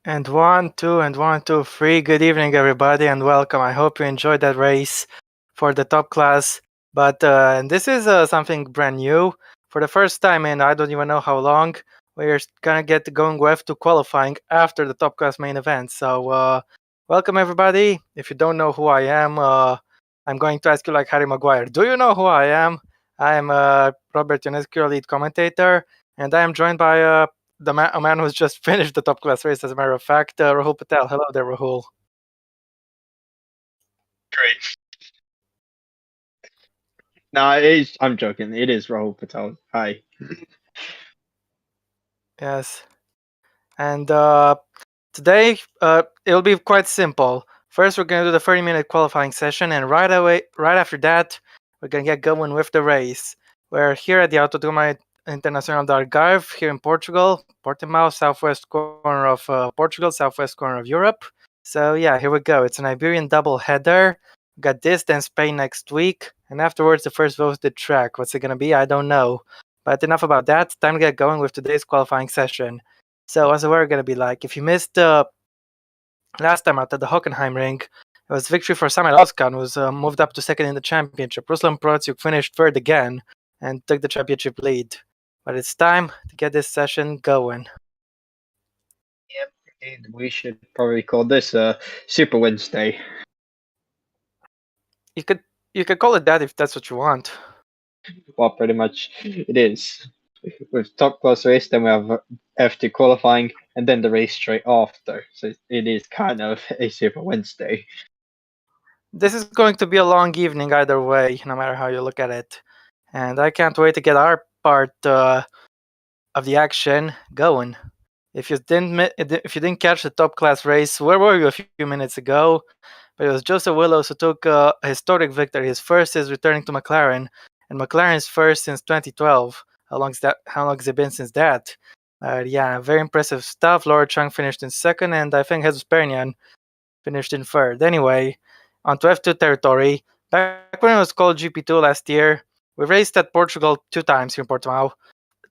And one, two, and one, two, three. Good evening, everybody, and welcome. I hope you enjoyed that race for the top class. But this is something brand new. For the first time in I don't even know how long, we're gonna get going with F2 qualifying after the top class main event. So, welcome, everybody. If you don't know who I am, I'm going to ask you like Harry Maguire. Do you know who I am? I am Robert Ionescu, lead commentator, and I am joined by a man who's just finished the top class race, as a matter of fact, Rahul Patel. Hello there, Rahul. Great. No, I'm joking. It is Rahul Patel. Hi. Yes. And today, it'll be quite simple. First, we're going to do the 30-minute qualifying session, and right after that, we're going to get going with the race. We're here at the Autodrome Internacional do Algarve, here in Portugal, Portimao, southwest corner of Portugal, southwest corner of Europe. So yeah, here we go. It's an Iberian double header. We got this, then Spain next week, and afterwards the first voted track. What's it going to be? I don't know. But enough about that. Time to get going with today's qualifying session. So as we're going to be like, if you missed last time out at the Hockenheim ring, it was victory for Samuel Oskan, who was moved up to second in the championship. Ruslan Protsiuk finished third again and took the championship lead. But it's time to get this session going. Yep, we should probably call this a Super Wednesday. You could call it that if that's what you want. Well, pretty much it is. With top class race, then we have F2 qualifying, and then the race straight after. So it is kind of a Super Wednesday. This is going to be a long evening either way, no matter how you look at it. And I can't wait to get our part of the action going. If you didn't catch the top class race, where were you a few minutes ago? But it was Joseph Willows who took a historic victory. His first is returning to McLaren, and McLaren's first since 2012. How long has it been since that? Yeah, very impressive stuff. Laura Chung finished in second, and I think Jesus Pernian finished in third. Anyway, on to F2 territory. Back when it was called GP2 last year, we raced at Portugal 2 times here in Portimao.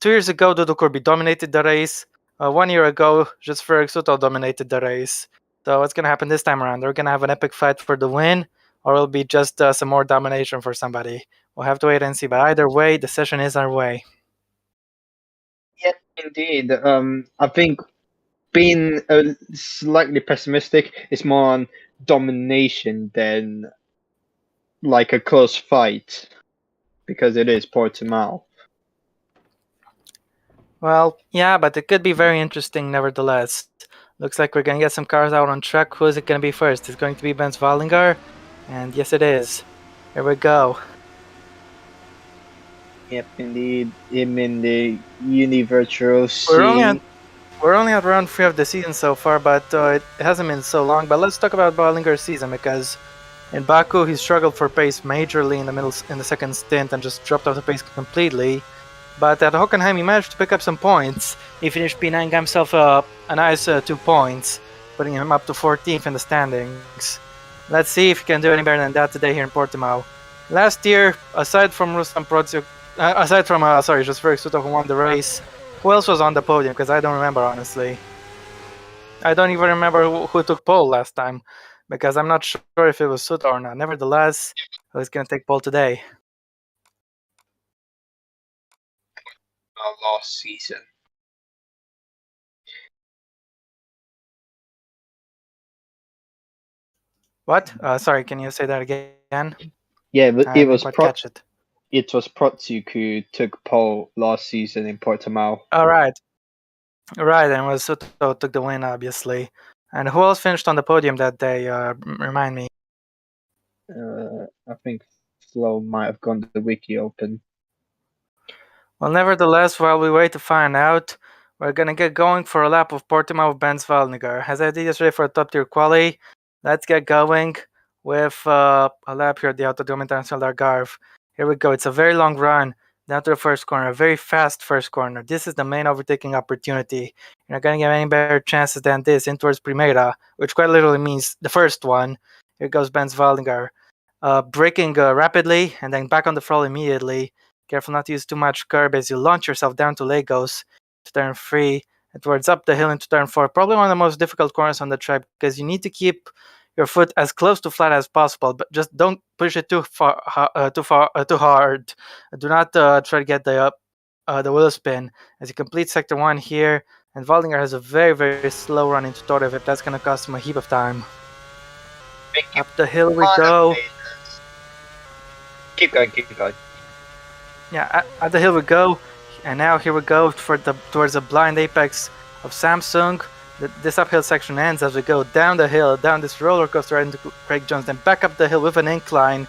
2 years ago, Dodo Corby dominated the race. 1 year ago, just Ferg Suto dominated the race. So what's going to happen this time around? They're going to have an epic fight for the win, or it'll be just some more domination for somebody. We'll have to wait and see. But either way, the session is our way. Yeah, indeed. I think being slightly pessimistic is more on domination than like a close fight, because it is Portimao. Well, yeah, but it could be very interesting nevertheless. Looks like we're going to get some cars out on track. Who is it going to be first? It's going to be Benz Wallinger. And yes, it is. Here we go. Yep, indeed. Him in the Univirtual We're only at round 3 of the season so far, but it hasn't been so long. But let's talk about Wallinger's season, because in Baku he struggled for pace majorly in the second stint and just dropped off the pace completely. But at Hockenheim he managed to pick up some points. He finished P9, got himself a nice 2 points, putting him up to 14th in the standings. Let's see if he can do any better than that today here in Portimao. Last year, aside from Ruslan Protsiuk, just Ferg Suto, who won the race, who else was on the podium? Because I don't remember, honestly. I don't even remember who took pole last time, because I'm not sure if it was Suto or not. Nevertheless, who's going to take pole today? last season. What? Sorry, can you say that again? Yeah, but I didn't quite catch it. It was Protsiuk who took pole last season in Portimao. All right. Right, and was Suto took the win, obviously. And who else finished on the podium that day? Remind me. I think Flo might have gone to the Wiki Open. Well, nevertheless, while we wait to find out, we're gonna get going for a lap of Portimao with Benz Wallinger. Has Adidas ready for a top tier quali? Let's get going with a lap here at the Autodrome Internacional do Algarve. Here we go. It's a very long run down to the first corner, a very fast first corner. This is the main overtaking opportunity. You're not gonna get any better chances than this in towards Primeira, which quite literally means the first one. Here goes Benz Wallinger, braking rapidly and then back on the throttle immediately. Careful not to use too much curb as you launch yourself down to Lagos to turn 3, towards up the hill into turn 4. Probably one of the most difficult corners on the track because you need to keep your foot as close to flat as possible, but just don't push it too hard. Do not try to get the wheel spin as you complete sector 1 here. And Waldinger has a very slow run into Torevip. That's going to cost him a heap of time. Up the hill we go. Keep going. Yeah, at the hill we go, and now here we go towards the blind apex of Samsung. This uphill section ends as we go down the hill, down this roller coaster right into Craig Jones, then back up the hill with an incline,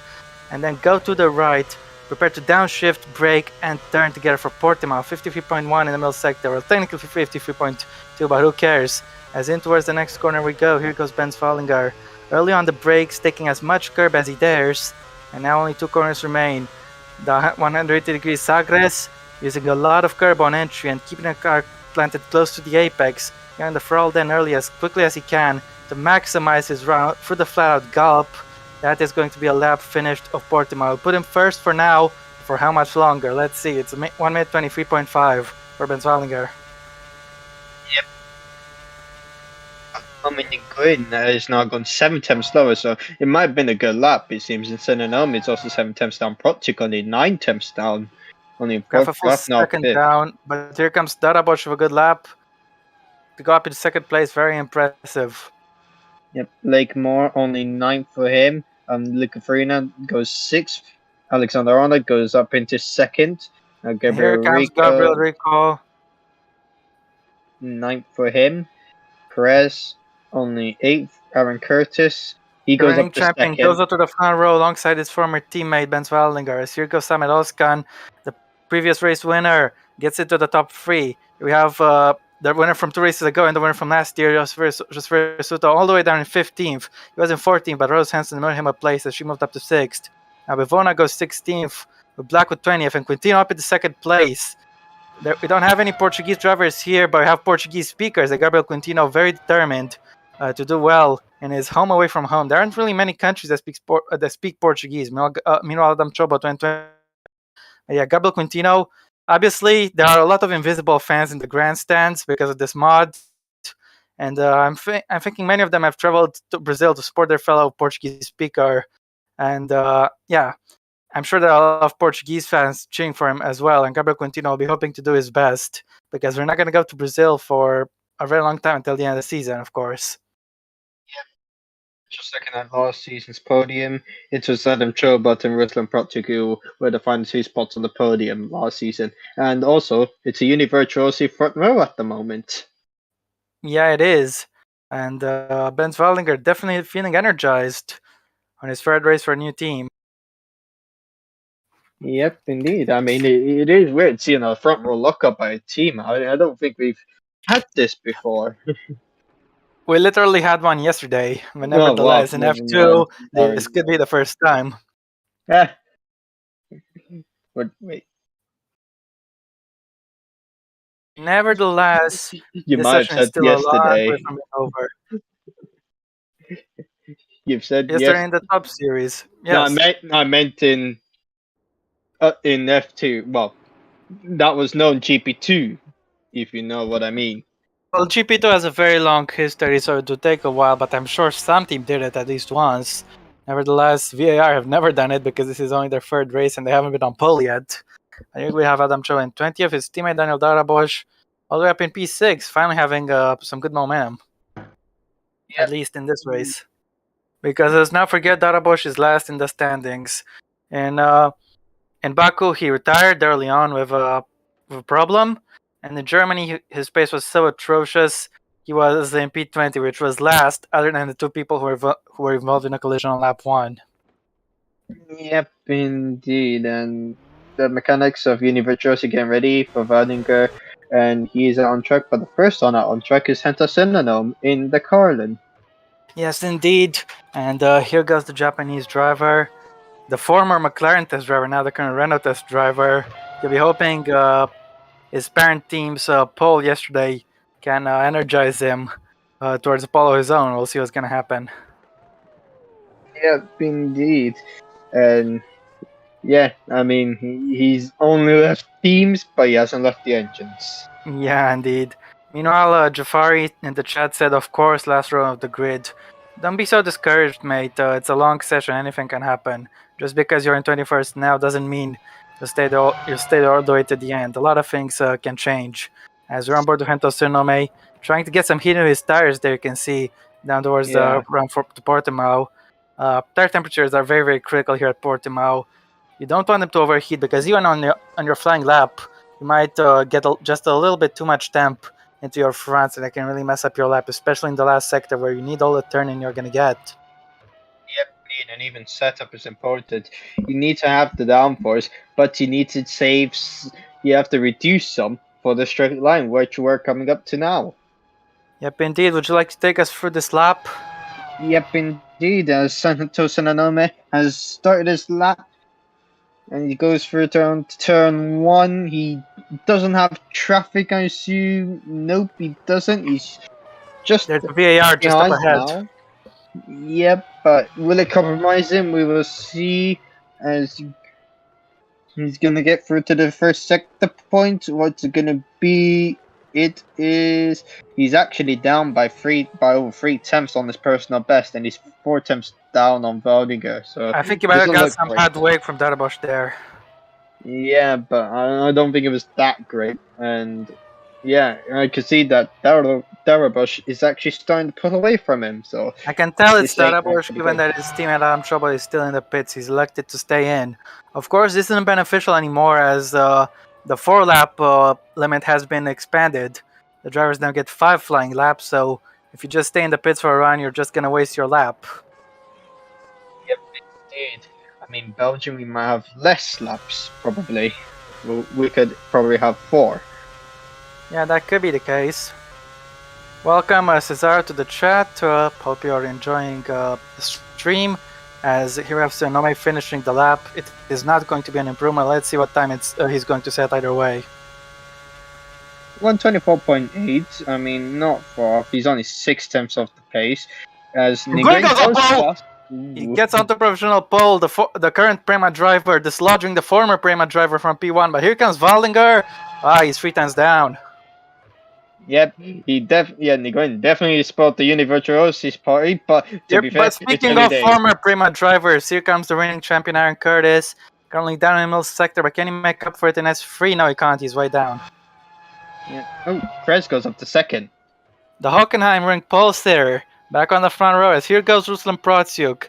and then go to the right, prepare to downshift, brake, and turn together for Portimao. 53.1 in the middle sector, well technically 53.2, but who cares? As in towards the next corner we go, here goes Ben Svallingar. Early on the brakes, taking as much curb as he dares, and now only 2 corners remain. The 180 degrees Sagres, using a lot of curb on entry and keeping the car planted close to the apex, getting the throttle then early as quickly as he can to maximize his run through the flat out gallop. That is going to be a lap finished of Portimao. I'll put him first for now. For how much longer? Let's see. It's 1 minute 23.5 for Ben Svallinger. Yep. I mean, Green is now gone 7 times slower, so it might have been a good lap, it seems. In Senonome, it's also 7 times down. Portugal, only 9 times down. Only in Got a full Portugal, now second 5th. down, but here comes Darabosh with a good lap. To go up in second place, very impressive. Yep, Lake Moore, only 9th for him. Luca Farina goes 6th. Alexander Arnold goes up into 2nd. Here comes Gabriel Rico. 9th for him. Perez, only 8th. Aaron Curtis, he goes up to champion 2nd. Goes up to the front row alongside his former teammate Ben Svallinger. As here goes Samet Oskan, the previous race winner, gets into the top 3. We have the winner from 2 races ago and the winner from last year, Josfer Suto, all the way down in 15th. He was in 14th, but Rose Hansen moved him a place as she moved up to 6th. Now Bivona goes 16th, with Blackwood 20th, and Quintino up in the 2nd place. We don't have any Portuguese drivers here, but we have Portuguese speakers. Gabriel Quintino, very determined to do well in his home away from home. There aren't really many countries that speak Portuguese. Meanwhile, Adam Chobo 2020. Yeah, Gabriel Quintino. Obviously, there are a lot of invisible fans in the grandstands because of this mod, and I'm thinking many of them have traveled to Brazil to support their fellow Portuguese speaker. And yeah, I'm sure there are a lot of Portuguese fans cheering for him as well. And Gabriel Quintino will be hoping to do his best because we're not going to go to Brazil for a very long time until the end of the season, of course. Just looking at last season's podium, it was Adam Chobot and Ruslan Protchuk were the final 2 spots on the podium last season. And also, it's a Univirtuosi front row at the moment. Yeah, it is. And Ben Svallinger definitely feeling energized on his 3rd race for a new team. Yep, indeed. I mean, it is weird seeing a front row lockup by a team. I don't think we've had this before. We literally had one yesterday, but nevertheless, in F2, this could be the first time. But wait. Nevertheless, you this might session have is said still yesterday. a long way from being over. You've said yesterday in the top series. Yes. No, I meant in F2. Well, that was known GP2, if you know what I mean. Well, GP2 has a very long history, so it would take a while, but I'm sure some team did it at least once. Nevertheless, VAR have never done it because this is only their 3rd race and they haven't been on pole yet. I think we have Adam Cho in 20th, his teammate Daniel Darabosh, all the way up in P6, finally having some good momentum. Yep. At least in this race. Because let's not forget Darabosh is last in the standings. And in Baku, he retired early on with a problem. And in Germany, his pace was so atrocious, he was in P20, which was last, other than the 2 people who were involved in a collision on lap 1. Yep, indeed. And the mechanics of Univirtuosi getting ready for Waldinger, and he's on track. But the first one out on track is Henta Senonome in the Carlin. Yes, indeed. And here goes the Japanese driver, the former McLaren test driver, now the current Renault test driver. He'll be hoping his parent team's pole yesterday can energize him towards a pole of his own. We'll see what's going to happen. Yep, indeed. And yeah, I mean, he's only left teams, but he hasn't left the engines. Yeah, indeed. Meanwhile, Jafari in the chat said, "Of course, last row of the grid." Don't be so discouraged, mate. It's a long session. Anything can happen. Just because you're in 21st now doesn't mean you stay all the way to the end. A lot of things can change. As we're on board the Hento Tsunome, trying to get some heat in his tires there, you can see down towards Yeah. the run for to Portimao. Tire temperatures are very, very critical here at Portimao. You don't want them to overheat because even on your flying lap, you might get just a little bit too much temp into your fronts, and it can really mess up your lap, especially in the last sector where you need all the turning you're going to get. Yep, indeed, and even setup is important. You need to have the downforce, but you need to save. You have to reduce some for the straight line, which we're coming up to now. Yep, indeed. Would you like to take us through this lap? Yep, indeed. Santo Sananome has started his lap, and he goes through turn one. He doesn't have traffic, I assume. Nope, he doesn't. He's just There's a VAR just up behind ahead. now. Yep, but will it compromise him? We will see as he's gonna get through to the first sector point. What's it gonna be? It is. He's actually down by over 3 tenths on his personal best, and he's 4 tenths down on Valdinger. So I think you might have doesn't got look some great. bad wake from Darabosh there. Yeah, but I don't think it was that great. And yeah, I could see that Darabosh is actually starting to pull away from him. So I can tell it's this ain't Darabosh, actually given good. that his teammate Adam Trouble is still in the pits. He's elected to stay in. Of course, this isn't beneficial anymore as the 4-lap limit has been expanded. The drivers now get 5 flying laps, so if you just stay in the pits for a run, you're just going to waste your lap. Yep, indeed. I mean, Belgium, we might have less laps, probably. We could probably have 4. Yeah, that could be the case. Welcome, Cesar, to the chat. Hope you are enjoying the stream. As here we have Sonome finishing the lap. It is not going to be an improvement. Let's see what time he's going to set either way. 124.8. I mean, not far off. He's only 6 tenths off the pace. As Going Nguyen as a goes pole! fast. He gets onto professional pole, the current Prema driver, dislodging the former Prema driver from P1. But here comes Valdinger. He's 3 times down. Yep, Nguyen definitely spoiled the Univirtuosi's party, but to be fair, But speaking of former Prima drivers, here comes the reigning champion Aaron Curtis. Currently down in the middle sector, but can he make up for it in S3? No, he can't. He's way down. Yeah. Oh, Krez goes up to second. The Hockenheim ring pulse there. Back on the front row as here goes Ruslan Protsiuk.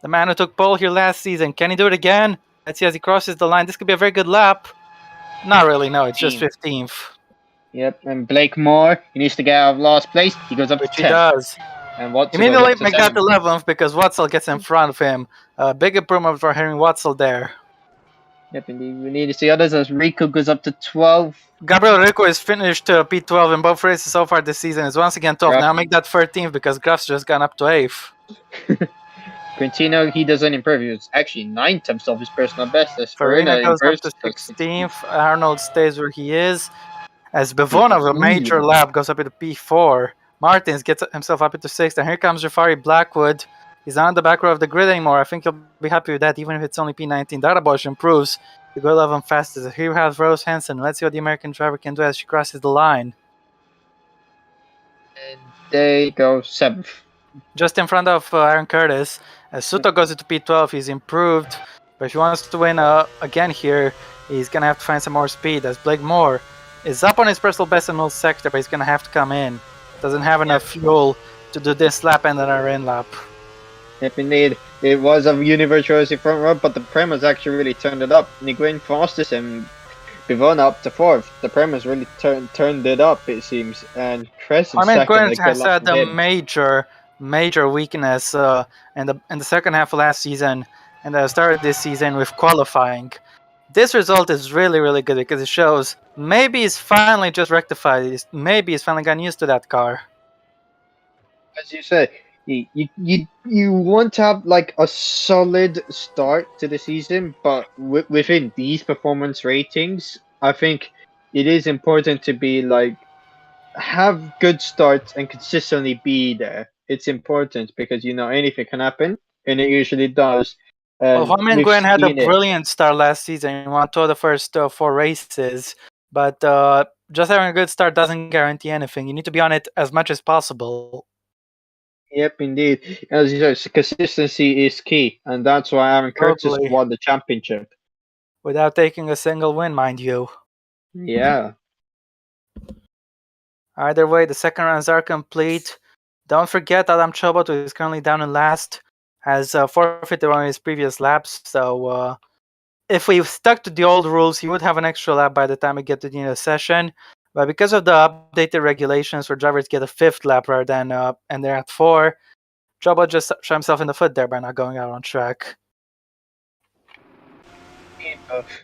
The man who took pole here last season. Can he do it again? Let's see as he crosses the line. This could be a very good lap. Not really, no. It's just 15th. Yep, and Blake Moore, he needs to get out of last place. He goes up Which to 10th. He does. And Watson Immediately goes up to make that 7th. 11th because Watzel gets in front of him. Big improvement for Henry Watzel there. Yep, indeed. We need to see others as Rico goes up to 12th. Gabriel Rico is finished P12 in both races so far this season. Is once again 12th. Now make that 13th because Graf's just gone up to 8th. Quintino, he doesn't improve. He was actually 9 tenths off his personal best. As Farina goes up to 16th. Arnold stays where he is. As Bivonov, a major lap, goes up into P4. Martins gets himself up into 6th. And here comes Jafari Blackwood. He's not on the back row of the grid anymore. I think he'll be happy with that, even if it's only P19. Darabosh improves to go 11 fastest. Here we have Rose Hansen. Let's see what the American driver can do as she crosses the line. And they go 7th. Just in front of Aaron Curtis. As Suto goes into P12, he's improved. But if he wants to win again here, he's going to have to find some more speed. As Blake Moore is up on his personal best in middle sector, but he's going to have to come in. Doesn't have enough fuel to do this lap and then a rain lap. If indeed, it was a Univirtuosi front row, but the Premas actually really turned it up. Nguyen fastest and Bivona up to 4th. The Premas really turned it up, it seems. And Kress in second. Nguyen has had a major weakness in the second half of last season and the start of this season with qualifying. This result is really, really good because it shows maybe he's finally just rectified. Maybe he's finally gotten used to that car. As you said, you want to have like a solid start to the season, but within these performance ratings, I think it is important to be like have good starts and consistently be there. It's important because anything can happen, and it usually does. Homan Nguyen had a brilliant start last season. He won 2 of the first 4 races, but just having a good start doesn't guarantee anything. You need to be on it as much as possible. Yep, indeed. As you said, consistency is key, and that's why Aaron Curtis Totally. won the championship. Without taking a single win, mind you. Yeah. Either way, the second rounds are complete. Don't forget Adam Chobot, who is currently down in last, has forfeited one of his previous laps. So if we stuck to the old rules, he would have an extra lap by the time we get to the end of the session. But because of the updated regulations where drivers get a fifth lap rather than and they're at 4, Chobot just shot himself in the foot there by not going out on track.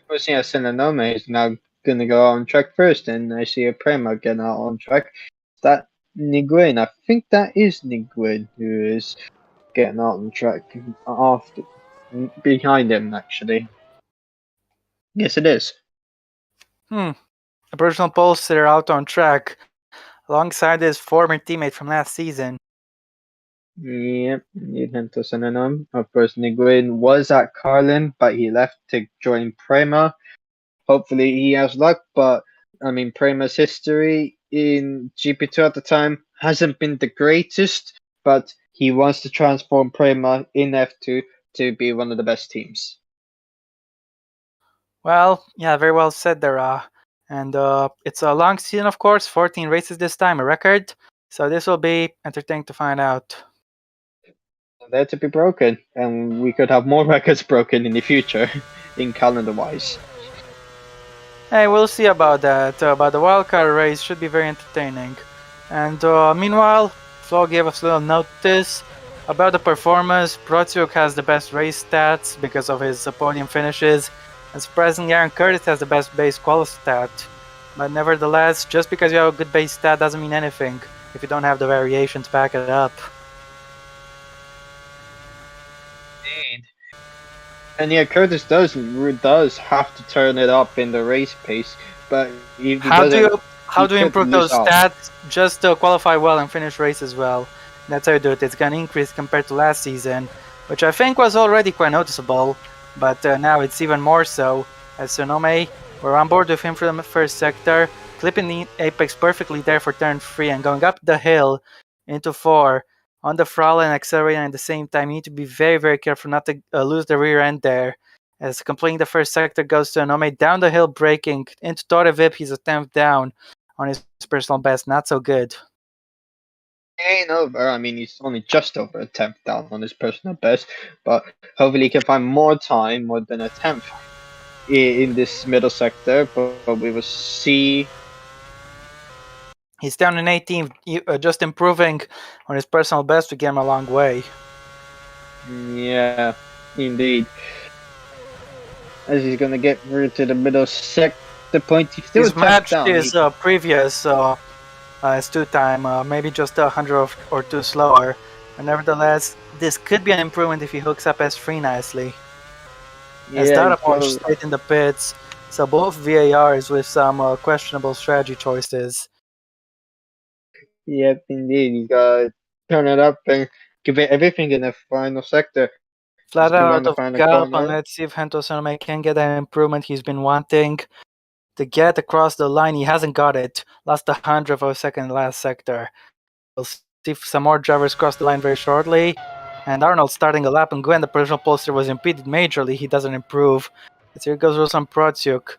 We're seeing Sinanome is now going to go on track first, and I see a Prema getting out on track. That Nguyen, I think that is Nguyen who is getting out on track after, behind him actually. Yes, it is. A personal poster out on track alongside his former teammate from last season. Yep, need him to Sinanome. Of course, Nguyen was at Carlin, but he left to join Prema. Hopefully, he has luck, but I mean, Prema's history in GP2 at the time hasn't been the greatest, but he wants to transform Prema in F2 to be one of the best teams. Well, yeah, very well said there. And it's a long season, of course, 14 races this time, a record. So this will be entertaining to find out. They're to be broken, and we could have more records broken in the future, in calendar-wise. Hey, we'll see about that. But the wildcard race should be very entertaining. And meanwhile, Flo gave us a little notice about the performance. Protiuk has the best race stats because of his podium finishes. And surprisingly, Aaron Curtis has the best base quali stat. But nevertheless, just because you have a good base stat doesn't mean anything if you don't have the variation to back it up. Indeed. And yeah, Curtis does have to turn it up in the race pace, but if he doesn't, how do you improve those out. stats? Just qualify well and finish races well. That's how you do it. It's gonna increase compared to last season, which I think was already quite noticeable, but now it's even more so. As Sonome, we're on board with him from the first sector, clipping the apex perfectly there for turn 3 and going up the hill into 4 on the throttle and accelerating at the same time. You need to be very, very careful not to lose the rear end there. As completing the first sector goes to Nome down the hill, braking into Torre Vip. He's a 10th down on his personal best. Not so good. Ain't over. I mean, he's only just over a 10th down on his personal best, but hopefully he can find more time, more than a 10th in this middle sector. But we will see. He's down in 18th, just improving on his personal best to get him a long way. Yeah, indeed. As he's gonna get rid to the middle sector point, he's still He's matched down. his previous S2 time, maybe just 100 or 2 slower. But nevertheless, this could be an improvement if he hooks up S3 nicely. As data points stayed in the pits, so both VARs with some questionable strategy choices. Yep, indeed. You gotta turn it up and give it everything in the final sector. Flat out of gallop, and let's see if Hento Sonome can get that improvement he's been wanting to get across the line. He hasn't got it. Lost 100th of a second in the last sector. We'll see if some more drivers cross the line very shortly. And Arnold starting a lap, and Gwen, the provisional poster, was impeded majorly. He doesn't improve. So here goes Ruslan Protiuk.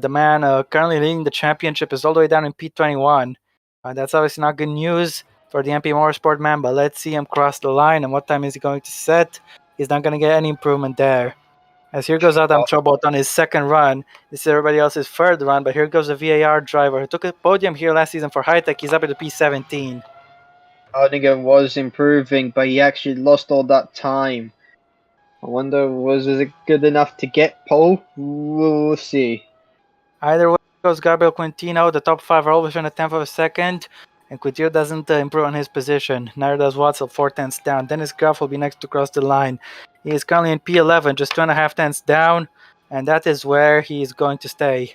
The man currently leading the championship is all the way down in P21. That's obviously not good news for the MP Motorsport man, but let's see him cross the line. And what time is he going to set? He's not going to get any improvement there. As here goes Adam Chobot on his second run. This is everybody else's third run, but here goes the VAR driver who took a podium here last season for High Tech. He's up at the P17. Oettinger was improving, but he actually lost all that time. I wonder, was it good enough to get pole? We'll see. Either way goes Gabriel Quintino. The top 5 are always in a tenth of a second, and Quintino doesn't improve on his position. Neither does Watson, 4 tenths down. Dennis Graf will be next to cross the line. He is currently in P11, just 2.5 tenths down, and that is where he is going to stay.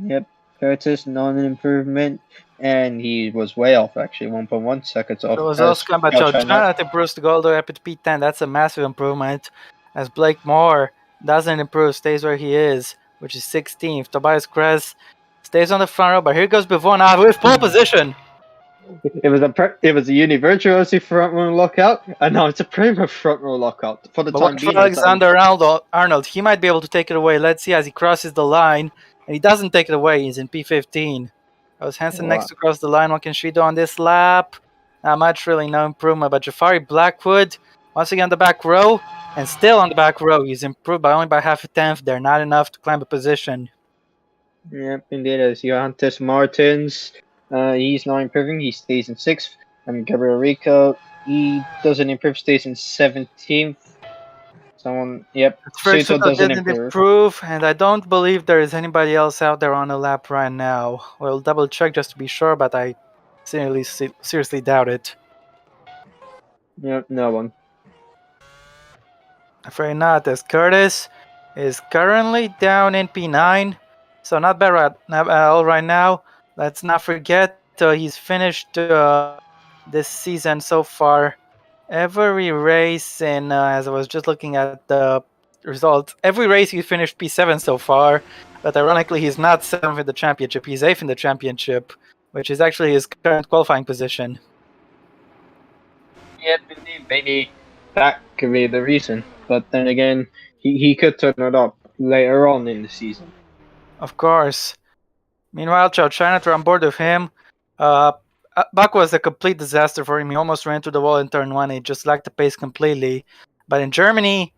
Yep, Curtis, non-improvement, and he was way off, actually, 1.1 seconds off. So was Oscar Jonathan Bruce to go all the way up to P10. That's a massive improvement. As Blake Moore doesn't improve, stays where he is, which is 16th. Tobias Kress Stays on the front row, but here goes Bivona with pole position. It was a Universal OC front row lockout, and now it's a Prima front row lockout for the But time watch for being. At least. Alexander Arnold. He might be able to take it away. Let's see as he crosses the line. And he doesn't take it away. He's in P15. That was Hansen Wow. next to cross the line. What can she do on this lap? Not much, really. No improvement. But Jafari Blackwood, once again, the back row. And still on the back row. He's improved by only by half a tenth there. Not enough to climb a position. Yep, indeed. As Johannes Martins, he's not improving. He stays in 6th. And Gabriel Rico, he doesn't improve, stays in 17th. Suito Suito doesn't didn't improve. improve, and I don't believe there is anybody else out there on the lap right now. We'll double check just to be sure, but I seriously doubt it. Yep, no one. Afraid not, as Curtis is currently down in P9, so not bad not at all right now. Let's not forget he's finished this season so far. Every race in, as I was just looking at the results, every race he finished P7 so far, but ironically he's not 7th in the championship, he's 8th in the championship, which is actually his current qualifying position. Yep, indeed. Maybe that could be the reason. But then again, he could turn it up later on in the season. Of course. Meanwhile, Chow China on board with him. Baku was a complete disaster for him. He almost ran to the wall in turn 1. He just lacked the pace completely. But in Germany,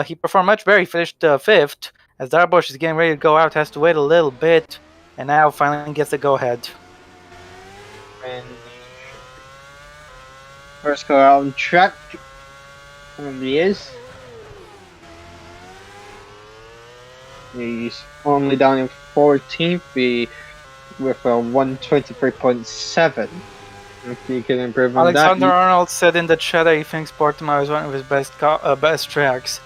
he performed much better. He finished 5th. As Darbosch is getting ready to go out, has to wait a little bit. And now finally gets the go-ahead. And first go out on track. And he is. He's only down in 14th with a 123.7. If he can improve on Alexander that. Arnold said in the chat that he thinks Portimao is one of his best tracks.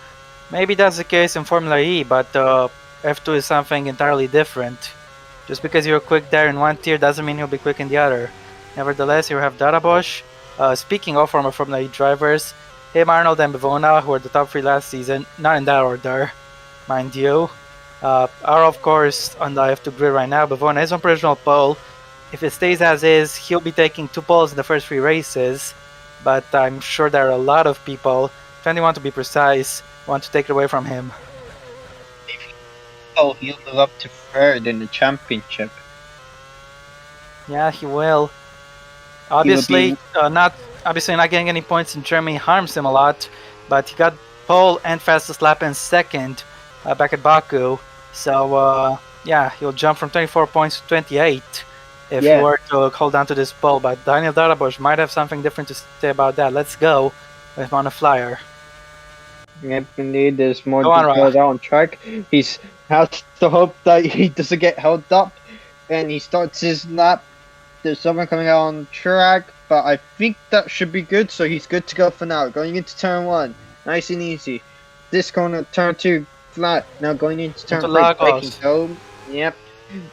Maybe that's the case in Formula E, but F2 is something entirely different. Just because you're quick there in one tier doesn't mean you'll be quick in the other. Nevertheless, you have Darabosch. Speaking of former Formula E drivers, him, Arnold, and Bivona, who were the top 3 last season, not in that order, mind you, are of course on the F2 grid right now. Bivona is on provisional pole. If it stays as is, he'll be taking 2 poles in the first 3 races, but I'm sure there are a lot of people, 21 to be precise, want to take it away from him. Oh, he'll move up to 3rd in the championship. Yeah, he will. Obviously, not getting any points in Germany harms him a lot, but he got pole and fastest lap in 2nd back at Baku. So yeah, he'll jump from 24 points to 28 if he were to hold on to this pole. But Daniel Darabosch might have something different to say about that. Let's go with him on a flyer. Yep, indeed. There's more details out on track. He has to hope that he doesn't get held up, and he starts his lap. There's someone coming out on track, but I think that should be good, so he's good to go for now. Going into turn 1, nice and easy. This corner, turn 2, flat. Now going into turn 3, breaking home. Yep.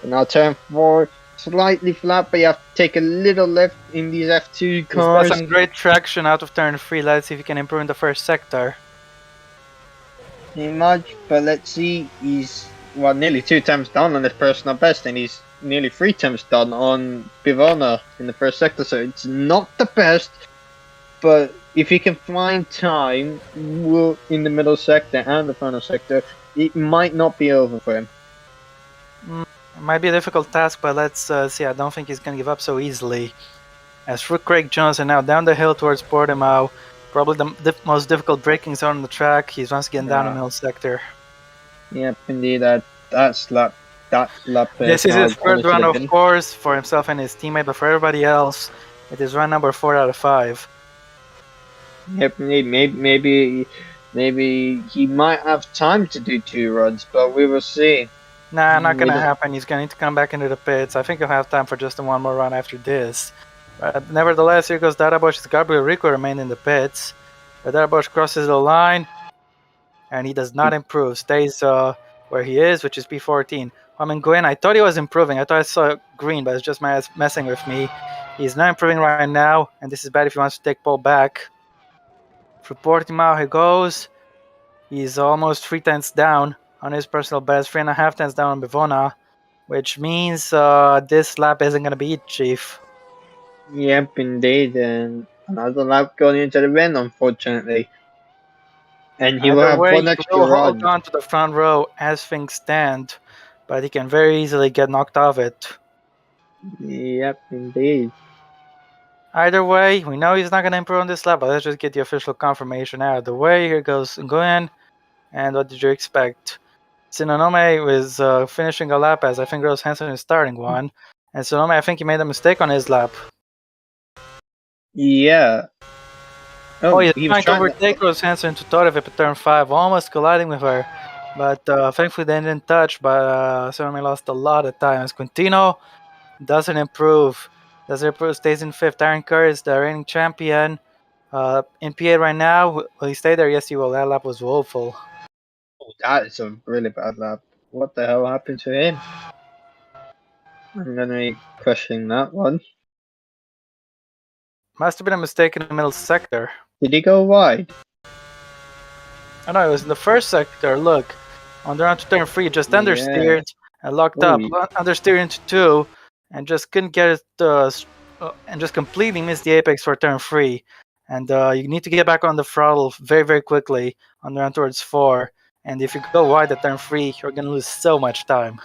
And now turn 4, slightly flat, but you have to take a little left in these F2 cars. He's got some great traction out of turn 3. Let's see if he can improve in the first sector. Not much, but let's see. He's nearly 2 times down on his personal best, and he's nearly 3 times done on Bivona in the first sector, so it's not the best, but if he can find time in the middle sector and the final sector, it might not be over for him. It might be a difficult task, but let's see. I don't think he's going to give up so easily. As for Craig Johnson now down the hill towards Portimao, probably the most difficult braking zone on the track. He's once again down the middle sector. Yep, indeed, that lap. This is his third run, of course, for himself and his teammate, but for everybody else, it is run number 4 out of 5. Yep, maybe he might have time to do 2 runs, but we will see. Nah, not gonna happen. He's gonna need to come back into the pits. I think he'll have time for just one more run after this. Nevertheless, here goes Darabosch. Gabriel Rico remain in the pits. Darabosch crosses the line, and he does not improve. Stays where he is, which is P14. Nguyen, I thought he was improving. I thought I saw green, but it's just messing with me. He's not improving right now, and this is bad if he wants to take pole back. For Portimao, he goes. He's almost 3 tenths down on his personal best, 3.5 tenths down on Bivona. which means this lap isn't going to be it, Chief. Yep, indeed. And another lap going into the win, unfortunately. And he will Either have way, one he extra will hold run. on to the front row as things stand, but he can very easily get knocked off it. Yep, indeed. Either way, we know he's not going to improve on this lap, but let's just get the official confirmation out of the way. Here goes Nguyen. And what did you expect? Sinonome was finishing a lap as I think Rose Hansen is starting one. And Sinonome, I think he made a mistake on his lap. Yeah. Oh, Oh, he's he was trying to trying to. overtake Rose Hansen to Torev at turn 5, almost colliding with her. But thankfully they didn't touch, but Sinonome lost a lot of time. As Quintino doesn't improve. Doesn't improve, stays in 5th. Aaron Kerr is the reigning champion. In P8 right now, will he stay there? Yes, he will. That lap was woeful. Oh, that is a really bad lap. What the hell happened to him? I'm gonna be questioning that one. Must have been a mistake in the middle sector. Did he go wide? Oh no, it was in the first sector. Look, on the round to turn 3, just Yeah. understeered and locked Oh, up. Understeered into 2, and just couldn't get it, and just completely missed the apex for turn 3. And you need to get back on the throttle very, very quickly on the round towards 4. And if you go wide at turn 3, you're gonna lose so much time.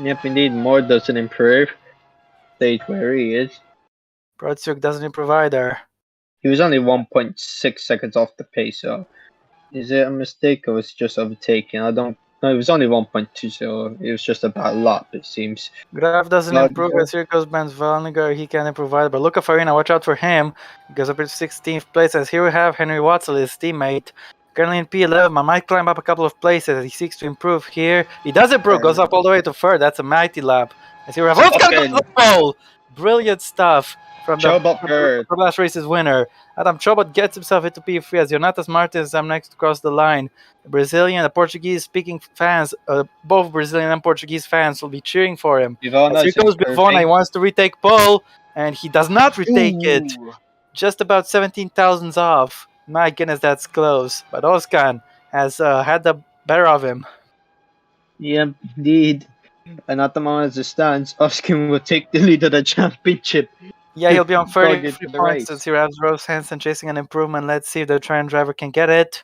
yep, indeed. More doesn't improve. Stage where he is. Brodsuk doesn't improve either. He was only 1.6 seconds off the pace, so is it a mistake or was it just overtaking? I don't. No, it was only 1.2, so it was just a bad lap, it seems. Graf doesn't improve as here goes Ben Valniger. He can improve either. But Luca Farina, watch out for him. He goes up to 16th place. As here we have Henry Watson, his teammate. Currently in P11, but might climb up a couple of places. He seeks to improve here. He does improve, goes up all the way to 3rd. That's a mighty lap. As here we have Oscar goes to the pole. Brilliant stuff from the last race's winner. Adam Chobot gets himself into P3 as Jonatas Martins is next to cross the line. The Brazilian, the Portuguese-speaking fans, both Brazilian and Portuguese fans, will be cheering for him. As here goes Bivona, he wants to retake pole, and he does not retake it. Just about 17,000s off. My goodness, that's close. But Oskan has had the better of him. Yep, indeed. And at the moment as it stands, Oskin will take the lead of the championship. Yeah, he'll be on 33 points as he has Rose Hansen chasing an improvement. Let's see if the Trent driver can get it.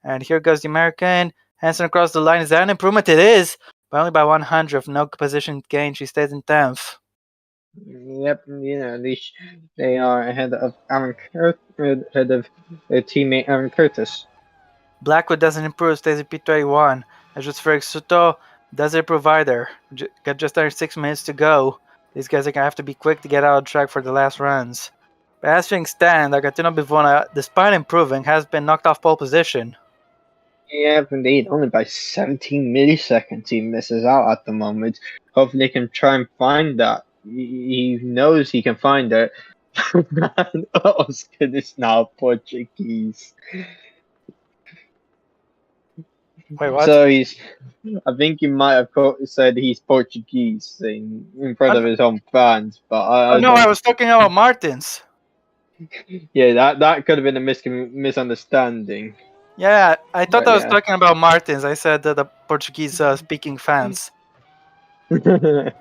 And here goes the American. Hansen across the line. Is that an improvement? It is, but only by 100. No position gain. She stays in 10th. Yep, at least they are ahead of ahead of their teammate Aaron Curtis. Blackwood doesn't improve, stays at P31. As just Frank Soto does a provider. Got just under 6 minutes to go. These guys are gonna have to be quick to get out of track for the last runs. But as things stand, Agatino Bivona, despite improving, has been knocked off pole position. Yep, indeed. Only by 17 milliseconds he misses out at the moment. Hopefully he can try and find that. He knows he can find it. Oscar is now Portuguese. Wait, what? So I think he might have said he's Portuguese in front of his own fans, but I was talking about Martins. Yeah, that could have been a misunderstanding. Yeah, I thought I was talking about Martins. I said the Portuguese speaking fans. Man.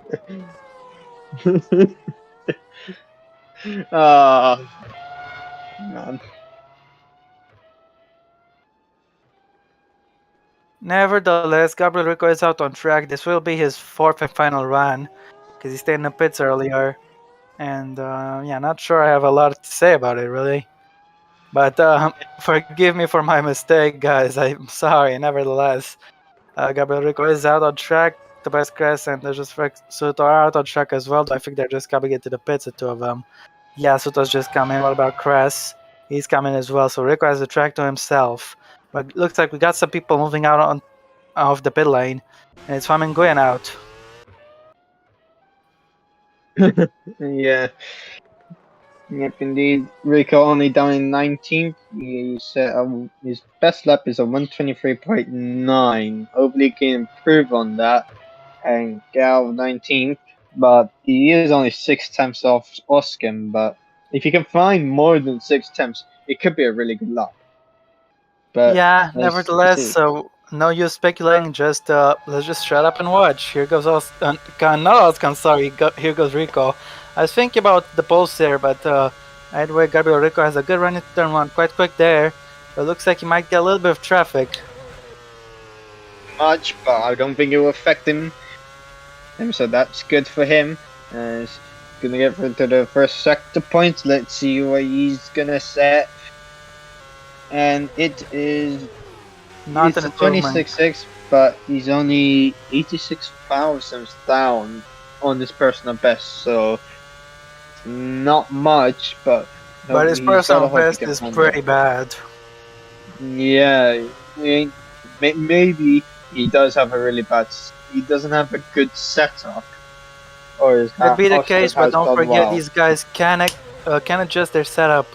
Nevertheless, Gabriel Rico is out on track. This will be his 4th and final run because he stayed in the pits earlier. And yeah, not sure I have a lot to say about it really. But forgive me for my mistake, guys. I'm sorry. Nevertheless, Gabriel Rico is out on track. Tobias Kress and there's just Soto are out on track as well. I think they're just coming into the pits, the two of them. Yeah, Soto's just coming. What about Kress? He's coming as well. So Rico has the track to himself. But looks like we got some people moving out of the pit lane. And it's Famin Nguyen out. Yeah. Yep, indeed. Rico only down in 19th. His best lap is a 123.9. Hopefully he can improve on that and get out of 19th. But he is only 6 tenths off Oskin. But if you can find more than 6 tenths, it could be a really good lap. But yeah, nevertheless, so No use speculating. Just let's just shut up and watch. Here goes not Oscan. Sorry, here goes Rico. I was thinking about the pulse there, but either way, Gabriel Rico has a good run into turn one, quite quick there. But it looks like he might get a little bit of traffic. Much, but I don't think it will affect him. So that's good for him. He's gonna get to the first sector point. Let's see what he's gonna set. And it is Not it's an a improvement. 26-6, but he's only 86 thousandths down on his personal best, so not much, but But his he's personal gotta hope he best can is handle. pretty bad. Yeah, maybe he does have a really bad. He doesn't have a good setup, or Could be the Oscar case, but has don't done forget well. these guys can adjust their setup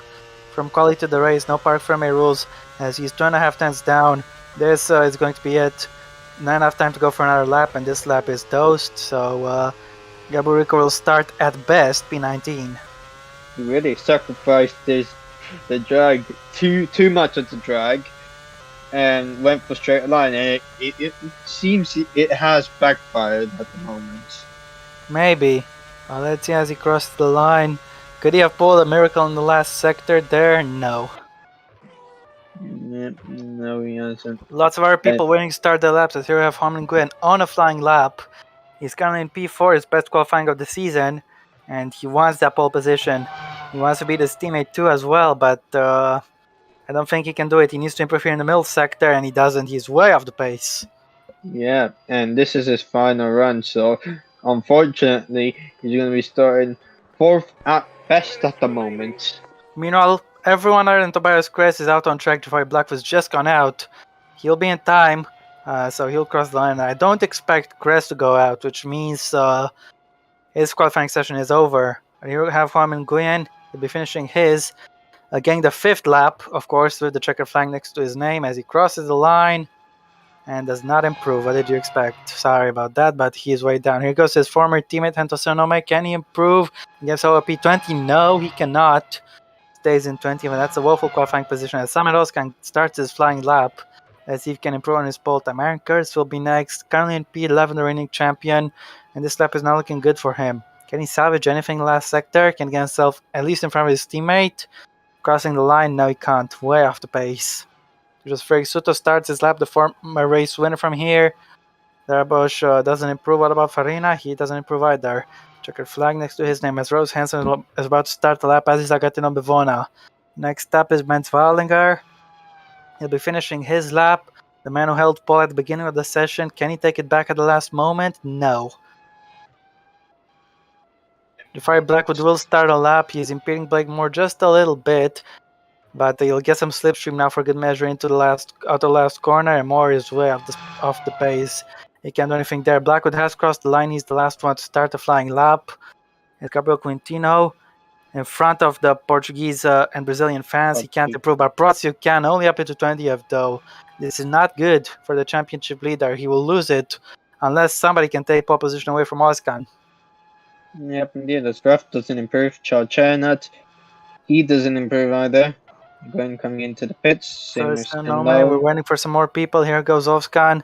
from quality to the race. No park frame rules. As he's 2.5 times down, this is going to be it. Not enough time to go for another lap, and this lap is dosed. So Gaburico will start at best P19. He really sacrificed the drag too much of the drag, and went for straight line. And it seems it has backfired at the moment. Maybe. Let's see as he crosses the line. Could he have pulled a miracle in the last sector there? No. No, he hasn't. Lots of other And people waiting to start their laps as here we have Harman Nguyen on a flying lap. He's currently in P4, his best qualifying of the season, and he wants that pole position. He wants to beat his teammate too as well, but I don't think he can do it. He needs to improve here in the middle sector, and he doesn't. He's way off the pace. yeah, and this is his final run, so unfortunately, he's going to be starting fourth at best at the moment. Meanwhile, everyone other than Tobias Kress is out on track. Jafari Black was just gone out. He'll be in time, so he'll cross the line. I don't expect Kress to go out, which means his qualifying session is over. And here we have Harman Nguyen. He'll be finishing his, getting the 5th lap, of course, with the checker flag next to his name as he crosses the line and does not improve. What did you expect? Sorry about that, but he's way down. Here goes his former teammate, Hento Sonome. Can he improve? Against OP 20? No, he cannot. Stays in 20, but that's a woeful qualifying position as Samet Oskan starts his flying lap. Let's see if he can improve on his pole time. Aaron Kurtz will be next, currently in P11, the reigning champion, and this lap is not looking good for him. Can he salvage anything in the last sector? Can he get himself at least in front of his teammate? Crossing the line? No, he can't. Way off the pace. Just Frey Suto starts his lap, the former race winner from here. Darabosh doesn't improve. What about Farina? He doesn't improve either. Checkered flag next to his name as Rose Hansen is about to start the lap as is Agatino Bivona. Next up is Bent Wallinger. He'll be finishing his lap. The man who held pole at the beginning of the session. Can he take it back at the last moment? No. Jafari Blackwood will start a lap. He's impeding Blakemore just a little bit, but he'll get some slipstream now for good measure into the last corner, and Moore is way off the pace. He can't do anything there. Blackwood has crossed the line. He's the last one to start the flying lap. It's Gabriel Quintino in front of the Portuguese and Brazilian fans. He can't improve, but Prozio can, only up into 20th though. This is not good for the championship leader. He will lose it unless somebody can take pole position away from Oskan. Yep, indeed. As Ref doesn't improve. Chao Chanat, he doesn't improve either. Glenn coming into the pits. So Same it's as no man. We're Endo. waiting for some more people. Here goes Oskan.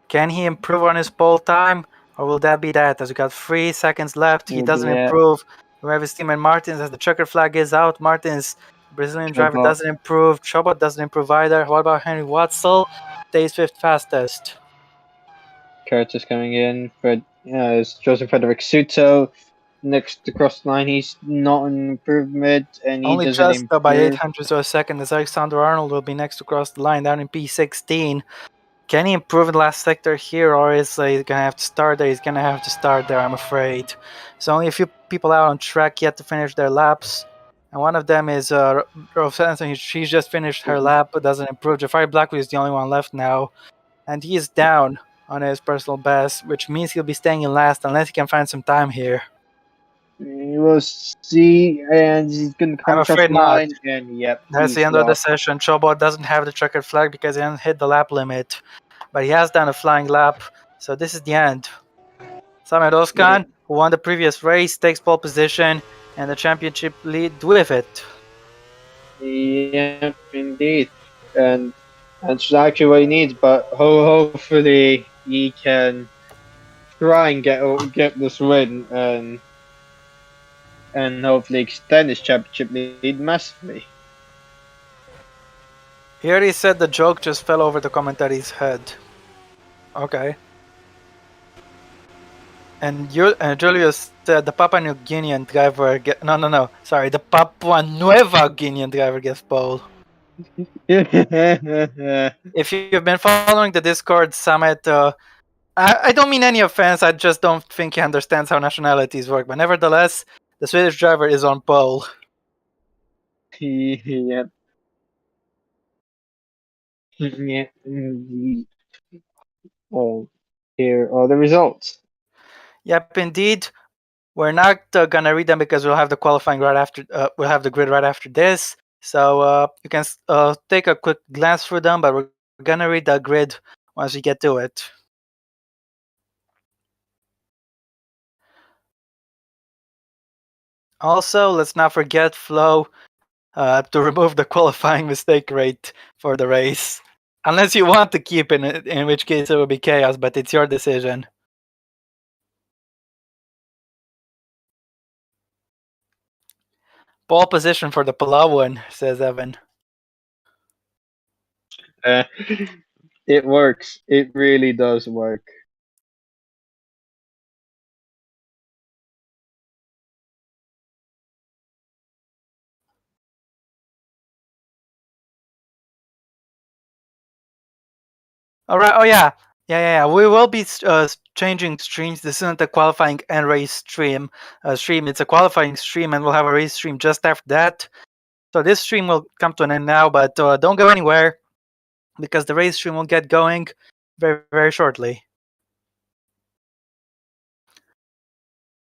Can he improve on his pole time, or will that be that? As we got 3 seconds left, he doesn't Yeah, improve. We have his teammate Martins as the checker flag is out. Martins, Brazilian driver, Chobot. doesn't improve. Chobot doesn't improve either. What about Henry Watzel? Stays 5th fastest. Curtis coming in. It's Joseph Frederick Suto. Next across the line, he's not an improvement, and he Only doesn't just by 8 improve. hundredths of a second as Alexander Arnold will be next to cross the line down in P16. Can he improve in the last sector here, or is he gonna have to start there? He's gonna have to start there, I'm afraid. So only a few people out on track yet to finish their laps, and one of them is Rose Hansen. She's just finished her lap, but doesn't improve. Jafari Blackley is the only one left now, and he is down on his personal best, which means he'll be staying in last unless he can find some time here. We'll see, and he's gonna I'm come across afraid the not. line, and yep, That's the he's end of the lost. session. Chobot doesn't have the checkered flag because he hasn't hit the lap limit, but he has done a flying lap, so this is the end. Samet Özkan, who won the previous race, takes pole position and the championship lead with it. Yep, indeed. And That's actually what he needs, but hopefully he can try and get this win and hopefully extend his championship lead massively. He already said the joke just fell over the commentary's head. Okay. And Julius said the Papua New Guinean driver no, sorry, the Papua Nueva Guinean driver gets pole. If you've been following the Discord summit, I don't mean any offense, I just don't think he understands how nationalities work, but nevertheless, the Swedish driver is on pole. Yep. Yeah, indeed. Oh, here are the results. Yep, indeed. We're not gonna read them because we'll have the qualifying right after. We'll have the grid right after this, so you can take a quick glance through them. But we're gonna read the grid once we get to it. Also, let's not forget Flo to remove the qualifying mistake rate for the race, unless you want to keep it, in which case it will be chaos. But it's your decision. Pole position for the Palawan, says Evan. It works. It really does work. All right. Oh yeah. We will be changing streams. This isn't a qualifying and race stream. It's a qualifying stream, and we'll have a race stream just after that. So this stream will come to an end now, but don't go anywhere because the race stream will get going very, very shortly.